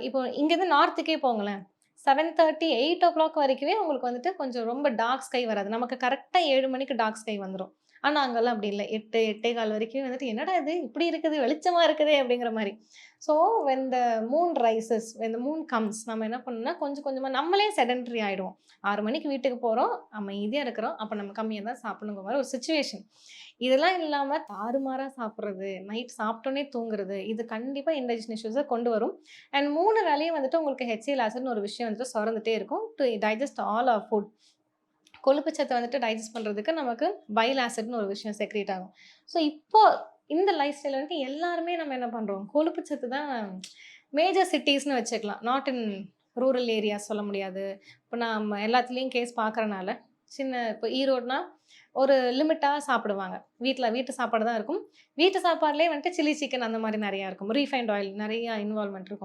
இப்போ இங்கேருந்து நார்த்துக்கே போங்களேன். 7:30, 8:00 வரைக்குமே உங்களுக்கு வந்துட்டு கொஞ்சம் ரொம்ப டார்க் ஸ்கை வராது. நமக்கு கரெக்ட்டா 7 மணிக்கு டார்க் ஸ்கை வந்துரும். ஆனா, அங்கலாம் அப்படி இல்ல. 8, 8:15 வரைக்கும் வந்துட்டு, "என்னடா இது இப்படி இருக்குது, வெளிச்சமா இருக்குதே!" அப்படிங்கிற மாரி. So, when the moon rises, when the moon comes நம்ம என்ன பண்ணணும்னா, கொஞ்சம் கொஞ்சமா நம்மளே செடன்டரி ஆயிடுவோம். 6 மணிக்கு வீட்டுக்கு போறோம், அமைதியா இருக்கிறோம். அப்ப நம்ம கம்மியா தான் சாப்பிடணுங்கிற மாரி ஒரு சிச்சுவேஷன். இதெல்லாம் இல்லாம தாறுமாறா சாப்பிடுறது, நைட் சாப்பிட்டோனே தூங்குறது, இது கண்டிப்பா இன்டைஜஷன் இஷ்யூஸ கொண்டு வரும். அண்ட் 3 வேளையும் வந்துட்டு உங்களுக்கு ஹெச்சிஎல் ஆசிட்ன்னு ஒரு விஷயம் வந்துட்டு சுரந்துட்டே இருக்கும். To digest all our food. கொழுப்பு சத்த வந்துட்டு டைஜெஸ்ட் பண்றதுக்கு நமக்கு பைல் ஆசிட்ன்னு ஒரு விஷயம் செக்ரீட் ஆகும். ஸோ இப்போ இந்த லைஃப் ஸ்டைல்ல வந்துட்டு எல்லாருமே நம்ம என்ன பண்றோம்? கொழுப்பு சத்து தான் மேஜர் சிட்டீஸ்ன்னு வச்சுக்கலாம். நாட் இன் ரூரல் ஏரியாஸ் சொல்ல முடியாது. இப்ப நம்ம எல்லாத்துலயும் கேஸ் பார்க்கறனால, இப்ப ஈரோடுனா ஒரு லிமிட்டா சாப்பிடுவாங்க. வீட்டு சாப்பாடு தான் இருக்கும். வீட்டு சாப்பாடுலயே வந்துட்டு சில்லி சிக்கன் அந்த மாரி நெறையா இருக்கும். ரீஃபைண்ட் ஆயில் நெறைய இன்வால்வ்மென்ட் இருக்கும்.